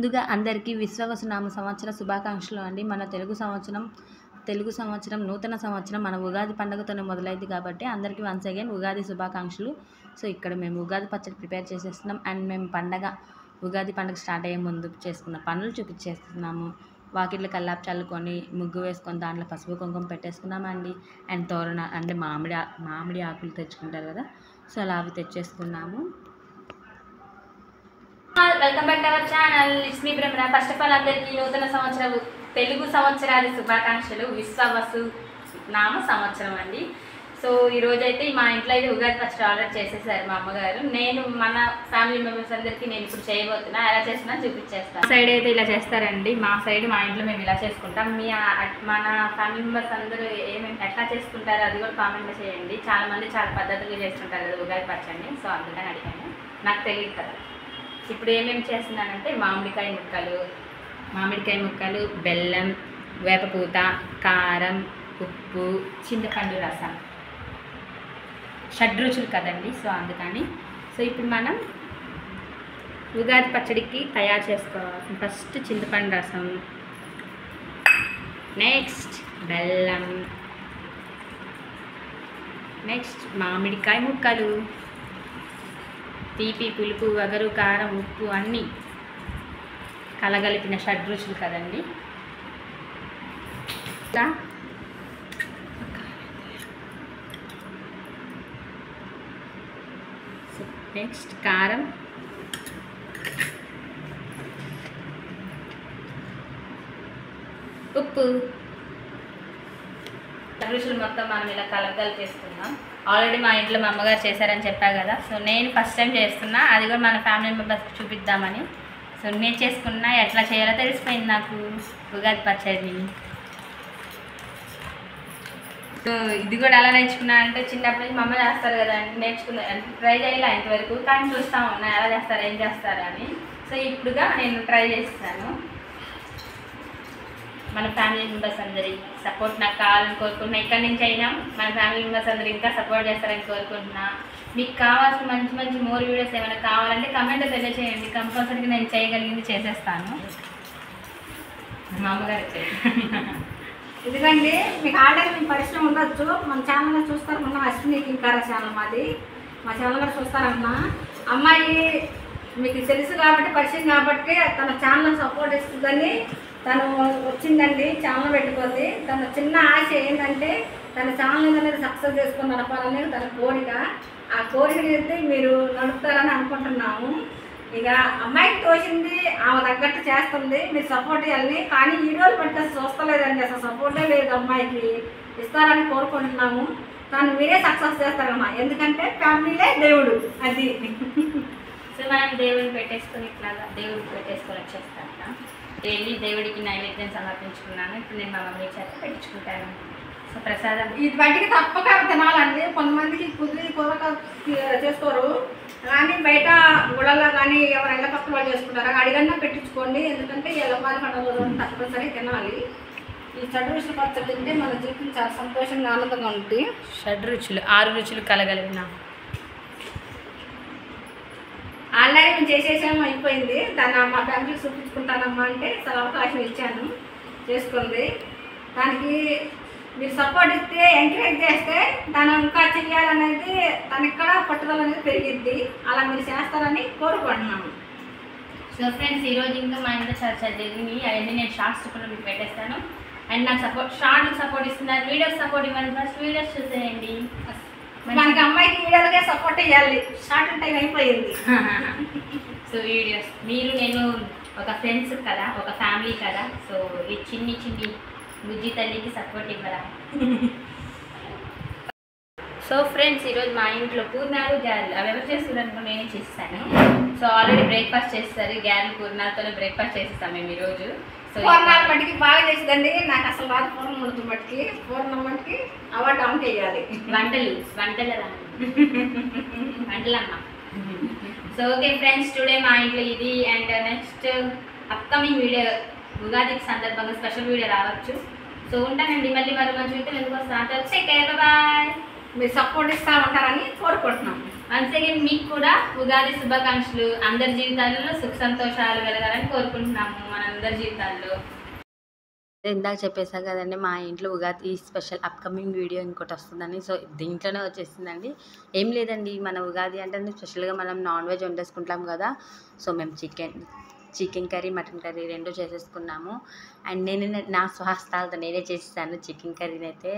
ముందుగా అందరికీ విశ్వవసునామ సంవత్సర శుభాకాంక్షలు అండి. మన తెలుగు సంవత్సరం నూతన సంవత్సరం మన ఉగాది పండుగతోనే మొదలైంది కాబట్టి అందరికీ వన్స్ అగైన్ ఉగాది శుభాకాంక్షలు. సో ఇక్కడ మేము ఉగాది పచ్చడి ప్రిపేర్ చేసేస్తున్నాం అండ్ మేము ఉగాది పండుగ స్టార్ట్ అయ్యే ముందు చేసుకున్న పనులు చూపించేస్తున్నాము. వాకిట్లో కల్లాపు చల్లుకొని ముగ్గు వేసుకొని దాంట్లో పసుపు కుంకుమ పెట్టేసుకున్నామండి. అండ్ తోరణ అంటే మామిడి ఆకులు తెచ్చుకుంటారు కదా, సో అలా అవి తెచ్చేసుకున్నాము. Welcome back to our channel. It's me Brahma. First of all అందరికీ నూతన సంవత్సరం తెలుగు సంవత్సరాది శుభాకాంక్షలు. విశ్వవసు నామ సంవత్సరం అండి. సో ఈరోజైతే మా ఇంట్లో అయితే ఉగాది పచ్చడి ఆర్డర్ చేసేసారు మా అమ్మగారు. నేను మన ఫ్యామిలీ మెంబర్స్ అందరికీ నేను ఇప్పుడు చేయబోతున్నా. ఎలా చేస్తున్నా చూపించేస్తాను. మా సైడ్ అయితే ఇలా చేస్తారండి. మా ఇంట్లో మేము ఇలా చేసుకుంటాం. మన ఫ్యామిలీ మెంబర్స్ అందరూ ఎట్లా చేసుకుంటారో అది కూడా కామెంట్లో చేయండి. చాలామంది చాలా పద్ధతులుగా చేసుకుంటారు కదా ఉగాది పచ్చడిని. సో అందుకని అడిగాను, నాకు తెలియదు కదా. ఇప్పుడు ఏమేమి చేస్తున్నానంటే మామిడికాయ ముక్కలు, బెల్లం, వేపపూత, కారం, ఉప్పు, చింతపండు రసం, షడ్రుచులు కదండి. సో అందుకని ఇప్పుడు మనం ఉగాది పచ్చడికి తయారు చేసుకోవాలి. ఫస్ట్ చింతపండు రసం, నెక్స్ట్ బెల్లం, నెక్స్ట్ మామిడికాయ ముక్కలు, తీపి, పులుపు, వగరు, కారం, ఉప్పు అన్నీ కలగలిపిన షడ్రుచులు కదండి. నెక్స్ట్ కారం, ఉప్పు, షడ్రుచులు మొత్తం మనం ఇలా కలిపేసుకుందాం. ఆల్రెడీ మా ఇంట్లో మా అమ్మగారు చేశారని చెప్పా కదా. సో నేను ఫస్ట్ టైం చేస్తున్నా, అది కూడా మన ఫ్యామిలీ మెంబర్స్కి చూపిద్దామని. సో నేను చేసుకున్నా ఎట్లా చేయాలో తెలిసిపోయింది నాకు ఉగాది పచ్చడి. సో ఇది కూడా ఎలా నేర్చుకున్నా అంటే చిన్నప్పటి నుంచి మా అమ్మ చేస్తారు కదా అంటే నేర్చుకున్నా, ట్రై చేయాలి ఇంతవరకు, కానీ చూస్తూ ఉన్నా ఎలా చేస్తారు ఏం చేస్తారు అని. సో ఇప్పుడుగా నేను ట్రై చేస్తాను. మన ఫ్యామిలీ మెంబర్స్ అందరి సపోర్ట్ నాకు కావాలని కోరుకుంటున్నా. ఇక్కడి నుంచి అయినా మన ఫ్యామిలీ మెంబర్స్ అందరూ ఇంకా సపోర్ట్ చేస్తారని కోరుకుంటున్నా. మీకు కావాల్సిన మంచి మంచి మోర్ వీడియోస్ ఏమైనా కావాలంటే కమెంట్లో తెలియజేయండి. కంపల్సరీగా నేను చేయగలిగింది చేసేస్తాను. మా అమ్మగారు ఎందుకంటే మీకు ఆల్రెడీ మీకు పరిశ్రమ ఉండొచ్చు. మన ఛానల్లో చూస్తారు. మొన్న అశ్విని కింకారా ఛానల్ మాది. మా ఛానల్ కూడా చూస్తారమ్మా. అమ్మాయి మీకు తెలుసు కాబట్టి, పరిచయం కాబట్టి తన ఛానల్ సపోర్ట్ ఇస్తుందని తను వచ్చిందండి. ఛానల్ పెట్టుకుంది. తన చిన్న ఆశ ఏంటంటే తన ఛానల్ అనేది సక్సెస్ చేసుకొని నడపాలని తన కోరిక. ఆ కోరికని అయితే మీరు నడుపుతారని అనుకుంటున్నాము. ఇక అమ్మాయికి తోచింది ఆమె తగ్గట్టు చేస్తుంది. మీరు సపోర్ట్ ఇవ్వాలి. కానీ ఈ రోజు పడితే చూస్తలేదండి, అసలు సపోర్టే లేదు. అమ్మాయికి ఇస్తారని కోరుకుంటున్నాము. కానీ మీరే సక్సెస్ చేస్తారమ్మా. ఎందుకంటే ఫ్యామిలీలే దేవుడు. అది సో మనం దేవుడిని పెట్టేసుకొని ఇట్లాగా దేవుడికి పెట్టేసుకొని వచ్చేస్తాను. డైలీ దేవుడికి నైవేద్యం సమర్పించుకున్నాను. ఇప్పుడు నేను మా మమ్మీ చేత పెట్టించుకుంటాను. సో ప్రసాదం ఇది బయటికి తప్పక తినాలండి. కొంతమందికి కుదరక చేసుకోరు. కానీ బయట గుళ్ళల్లో కానీ ఎవరైనా పక్కన వాళ్ళు చేసుకుంటారు. అడిగన్నా పెట్టించుకోండి. ఎందుకంటే ఈ ఎల్లవారి పండుగ తప్పనిసరి తినాలి. ఈ షడ్రుచుల పచ్చడి తింటే మన జీవితం చాలా సంతోషంగా ఆనందంగా ఉంటుంది. షడ్రుచులు 6 రుచులు కలగలిగిన ఆల్రెడీ మేము చేసేసాము, అయిపోయింది. దాన్ని మా ఫ్యామిలీకి చూపించుకుంటానమ్మా అంటే చాలా అవకాశం ఇచ్చాను, చేసుకుంది. దానికి మీరు సపోర్ట్ ఇస్తే, ఎంకరేజ్ చేస్తే తను ఇంకా చెయ్యాలనేది తనకి కూడా పట్టుదల అనేది పెరిగిద్ది. అలా మీరు చేస్తారని కోరుకుంటున్నాము. సో ఫ్రెండ్స్ ఈరోజు ఇంకా మా ఇంట్లో చర్చ జరిగింది. అవన్నీ నేను షార్ట్స్ కూడా మీకు పెట్టేస్తాను. అండ్ నాకు షార్ట్కి సపోర్ట్ ఇస్తున్నారు, వీడియోస్ సపోర్ట్ ఇవ్వండి. ఫస్ట్ వీడియోస్ చూసేయండి. మనకి అమ్మాయికి వీడియోలకే సపోర్ట్ ఇవ్వాలి. షార్ట్ టైం అయిపోయింది. సో వీడియోస్ నేను ఒక ఫ్రెండ్స్ కదా, ఒక ఫ్యామిలీ కదా. సో ఈ చిన్ని బుజ్జి తల్లికి సపోర్ట్ ఇవ్వరా. సో ఫ్రెండ్స్ ఈరోజు మా ఇంట్లో పూర్ణాలు, గ్యారెలు అవి ఎవరు చేస్తున్నారు నేనే చేస్తాను. సో ఆల్రెడీ బ్రేక్ఫాస్ట్ చేస్తారు. గ్యారెలు పూర్ణాలతోనే బ్రేక్ఫాస్ట్ చేస్తాం మేము ఈరోజు. సో పూర్ణాల మట్టికి బాగా చేసిందండి. నాకు అసలు రాదు పూర్ణం ఉంటుంది మట్టికి. పూర్ణం మట్టికి అవార్డు ఆమె వేయాలి. వంటలమ్మా. సో ఓకే ఫ్రెండ్స్, టుడే మా ఇంట్లో ఇది. అండ్ నెక్స్ట్ అప్కమింగ్ వీడియో ఉగాదికి సందర్భంగా స్పెషల్ వీడియో రావచ్చు. సో ఉంటానండి. మళ్ళీ మరో మంచి వీడియో ఎందుకు వస్తాను. బాయ్. మీరు సపోర్ట్ ఇస్తూ ఉంటారని కోరుకుంటున్నాం. వన్స్ అగైన్ మీకు కూడా ఉగాది శుభాకాంక్షలు. అందరి జీవితాలలో సుఖ సంతోషాలు వెలగాలని కోరుకుంటున్నాము మనందరి జీవితాల్లో. ఇందాక చెప్పేసా కదండి, మా ఇంట్లో ఉగాది స్పెషల్ అప్కమింగ్ వీడియో ఇంకోటి వస్తుందని. సో దీంట్లోనే వచ్చేసిందండి. ఏం లేదండి, మన ఉగాది అంటే స్పెషల్గా మనం నాన్ వెజ్ వండేసుకుంటాం కదా. సో మేము చికెన్ కర్రీ, మటన్ కర్రీ రెండు చేసేసుకున్నాము. అండ్ నేను నా స్వహస్తాలతో నేనే చేసేసాను చికెన్ కర్రీని అయితే.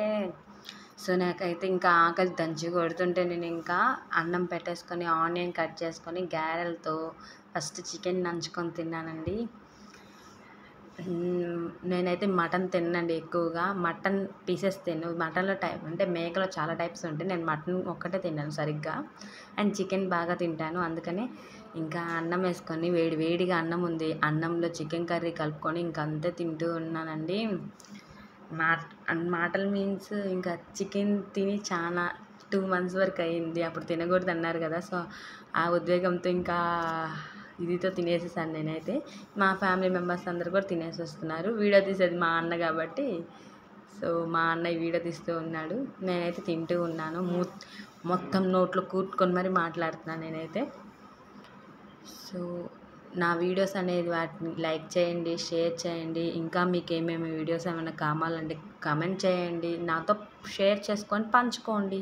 సో నాకైతే ఇంకా ఆకలి దంచి కొడుతుంటే నేను ఇంకా అన్నం పెట్టేసుకొని ఆనియన్ కట్ చేసుకొని గారెలతో ఫస్ట్ చికెన్ నంచుకొని తిన్నానండి. నేనైతే మటన్ తినండి ఎక్కువగా. మటన్ పీసెస్ మటన్లో టైప్ అంటే మేకలో చాలా టైప్స్ ఉంటాయి. నేను మటన్ ఒక్కటే తిన్నాను సరిగ్గా. అండ్ చికెన్ బాగా తింటాను. అందుకని ఇంకా అన్నం వేసుకొని వేడిగా అన్నం ఉంది, అన్నంలో చికెన్ కర్రీ కలుపుకొని ఇంకా అంతే తింటూ ఉన్నానండి. మాటలు మీన్స్ ఇంకా చికెన్ తిని చాలా 2 months వరకు అయ్యింది. అప్పుడు తినకూడదు అన్నారు కదా. సో ఆ ఉద్వేగంతో ఇంకా ఇదితో తినేసేసాను నేనైతే. మా ఫ్యామిలీ మెంబర్స్ అందరు కూడా తినేసేస్తున్నారు. వీడియో తీసేది మా అన్న కాబట్టి సో మా అన్నయ్య వీడియో తీస్తూ ఉన్నాడు, నేనైతే తింటూ ఉన్నాను. మొత్తం నోట్లో కూర్చుకొని మరి మాట్లాడుతున్నాను నేనైతే. సో నా వీడియోస్ అనేది వాటిని లైక్ చేయండి, షేర్ చేయండి. ఇంకా మీకు ఏమేమి వీడియోస్ ఏమైనా కావాలంటే కామెంట్ చేయండి, నాతో షేర్ చేసుకొని పంచుకోండి.